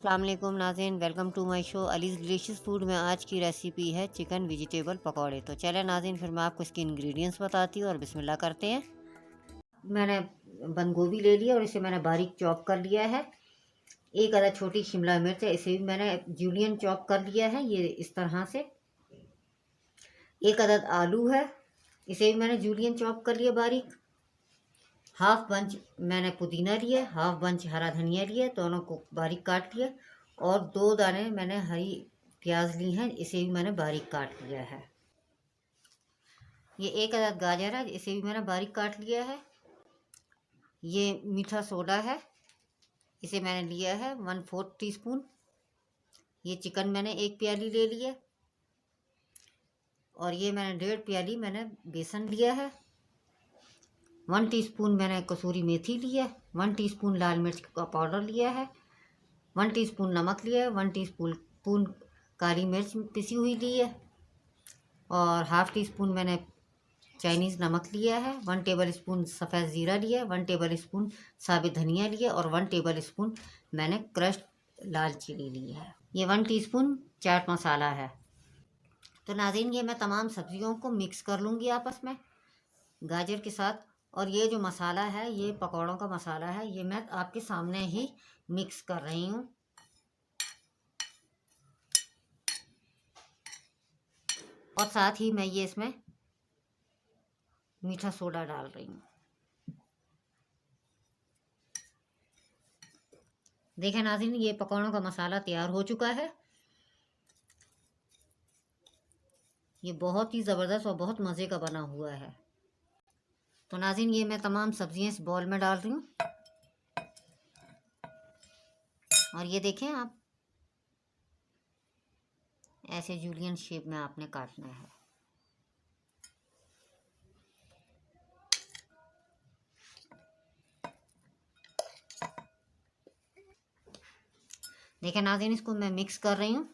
अस्सलाम वालेकुम नाज़रीन, welcome to my show Ali's delicious food में आज की रेसिपी है चिकन वेजिटेबल पकौड़े। तो चले नाज़रीन, फिर मैं आपको इसके इंग्रेडिएंट्स बताती हूँ और बिस्मिल्लाह करते हैं। मैंने बंद गोभी ले लिया और इसे मैंने बारीक चॉप कर लिया है। एक अदद छोटी शिमला मिर्च है, इसे भी मैंने जूलियन चॉप कर लिया है, ये इस तरह से। एक अदद आलू है, इसे भी मैंने जूलियन चॉप कर लिया बारीक। हाफ बंच मैंने पुदीना लिया, हाफ बंच हरा धनिया लिया, दोनों को बारीक काट लिया। और 2 दाने मैंने हरी प्याज ली हैं, इसे भी मैंने बारीक काट लिया है। ये एक अदद गाजर है, इसे भी मैंने बारीक काट लिया है। ये मीठा सोडा है, इसे मैंने लिया है 1/4 टीस्पून। ये चिकन मैंने 1 प्याली ले लिया। और ये मैंने 1.5 प्याली मैंने बेसन लिया है। 1 टीस्पून मैंने कसूरी मेथी लिया है। 1 टीस्पून लाल मिर्च का पाउडर लिया है। 1 टीस्पून नमक लिया है। 1 टीस्पून काली मिर्च पिसी हुई ली है। और हाफ टी स्पून मैंने चाइनीज़ नमक लिया है। 1 टेबल स्पून सफ़ेद ज़ीरा लिया है। 1 टेबल स्पून साबित धनिया लिया और 1 टेबल स्पून मैंने क्रश्ड लाल चिली ली है। ये 1 टीस्पून चाट मसाला है। तो नाज़रीन, ये मैं तमाम सब्जियों को मिक्स कर लूँगी आपस में गाजर के साथ। और ये जो मसाला है, ये पकौड़ों का मसाला है, ये मैं आपके सामने ही मिक्स कर रही हूँ। और साथ ही मैं ये इसमें मीठा सोडा डाल रही हूँ। देखें नाज़रीन, ये पकौड़ों का मसाला तैयार हो चुका है। ये बहुत ही ज़बरदस्त और बहुत मज़े का बना हुआ है। तो नाज़रीन, ये मैं तमाम सब्जियां इस बॉल में डाल रही हूँ। और ये देखें आप, ऐसे जूलियन शेप में आपने काटना है। देखें नाज़रीन, इसको मैं मिक्स कर रही हूँ।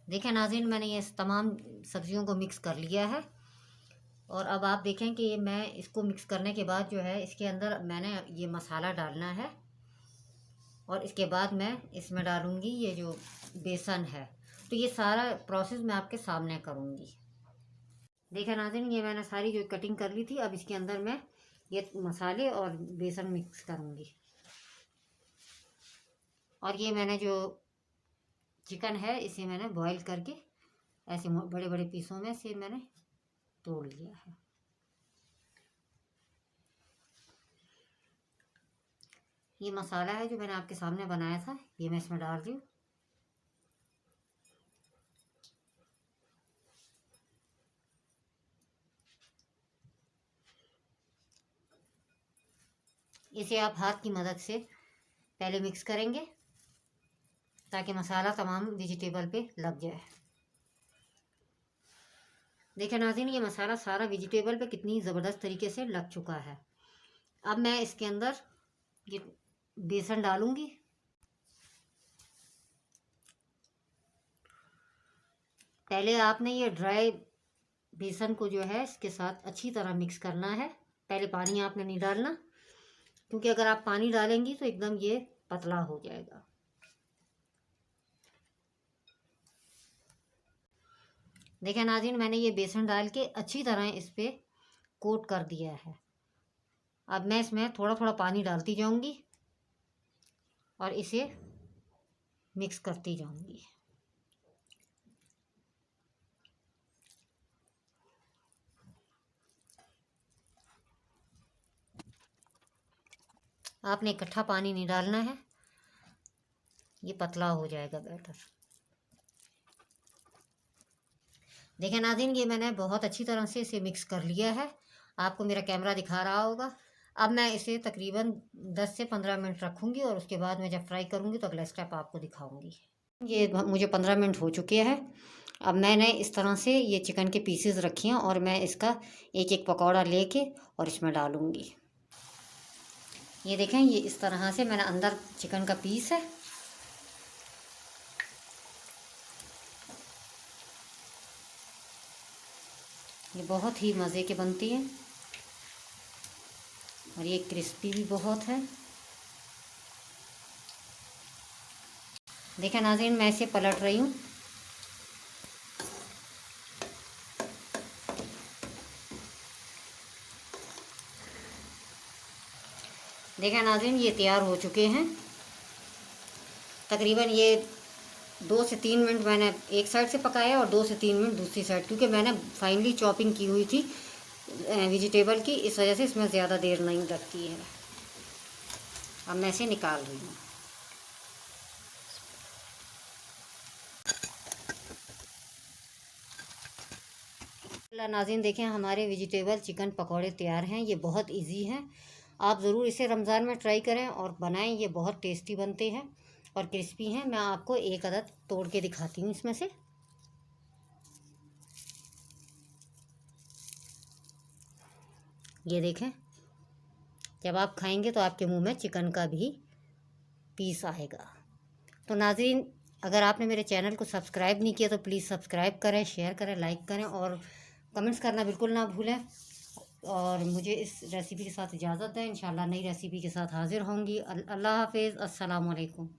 देखें नाज़रीन, मैंने ये तमाम सब्जियों को मिक्स कर लिया है। और अब आप देखें कि मैं इसको मिक्स करने के बाद जो है, इसके अंदर मैंने ये मसाला डालना है। और इसके बाद मैं इसमें डालूँगी ये जो बेसन है। तो ये सारा प्रोसेस मैं आपके सामने करूँगी। देखा नाज़रीन, ये मैंने सारी जो कटिंग कर ली थी, अब इसके अंदर मैं ये मसाले और बेसन मिक्स करूँगी। और ये मैंने जो चिकन है, इसे मैंने बॉईल करके ऐसे बड़े बड़े पीसों में से मैंने तोड़ लिया है। ये मसाला है जो मैंने आपके सामने बनाया था, ये मैं इसमें डाल रही हूँ। इसे आप हाथ की मदद से पहले मिक्स करेंगे ताकि मसाला तमाम वेजिटेबल पे लग जाए। देखिए नाज़रीन, ये मसाला सारा वेजिटेबल पे कितनी ज़बरदस्त तरीके से लग चुका है। अब मैं इसके अंदर ये बेसन डालूंगी। पहले आपने ये ड्राई बेसन को जो है इसके साथ अच्छी तरह मिक्स करना है। पहले पानी आपने नहीं डालना, क्योंकि अगर आप पानी डालेंगी तो एकदम ये पतला हो जाएगा। देखिए नाज़रीन, मैंने ये बेसन डाल के अच्छी तरह इस पर कोट कर दिया है। अब मैं इसमें थोड़ा थोड़ा पानी डालती जाऊंगी और इसे मिक्स करती जाऊंगी। आपने इकट्ठा पानी नहीं डालना है, ये पतला हो जाएगा बैटर। देखिए नाज़रीन, ये मैंने बहुत अच्छी तरह से इसे मिक्स कर लिया है। आपको मेरा कैमरा दिखा रहा होगा। अब मैं इसे तकरीबन 10 से 15 मिनट रखूँगी और उसके बाद मैं जब फ्राई करूँगी तो अगला स्टेप आपको दिखाऊँगी। ये मुझे 15 मिनट हो चुके हैं। अब मैंने इस तरह से ये चिकन के पीसेस रखे हैं और मैं इसका एक एक पकौड़ा लेके और इसमें डालूँगी। ये देखें, ये इस तरह से मैंने अंदर चिकन का पीस है। ये बहुत ही मज़े के बनती है और ये क्रिस्पी भी बहुत है। देखिए नाज़रीन, मैं इसे पलट रही हूँ। देखिए नाज़रीन, ये तैयार हो चुके हैं। तकरीबन ये 2 से 3 मिनट मैंने एक साइड से पकाया और 2 से 3 मिनट दूसरी साइड, क्योंकि मैंने फाइनली चॉपिंग की हुई थी वेजिटेबल की, इस वजह से इसमें ज़्यादा देर नहीं लगती है। अब मैं इसे निकाल रही हूँ। नाज़रीन देखें, हमारे वेजिटेबल चिकन पकौड़े तैयार हैं। ये बहुत इजी हैं, आप ज़रूर इसे रमज़ान में ट्राई करें और बनाएं। ये बहुत टेस्टी बनते हैं और क्रिस्पी हैं। मैं आपको एक अदद तोड़ के दिखाती हूँ इसमें से। ये देखें, जब आप खाएंगे तो आपके मुंह में चिकन का भी पीस आएगा। तो नाज़रीन, अगर आपने मेरे चैनल को सब्सक्राइब नहीं किया तो प्लीज़ सब्सक्राइब करें, शेयर करें, लाइक करें और कमेंट्स करना बिल्कुल ना भूलें। और मुझे इस रेसिपी के साथ इजाज़त दें। इंशाल्लाह नई रेसिपी के साथ हाज़िर होंगी। अल्लाह हाफ़िज़, अस्सलाम वालेकुम।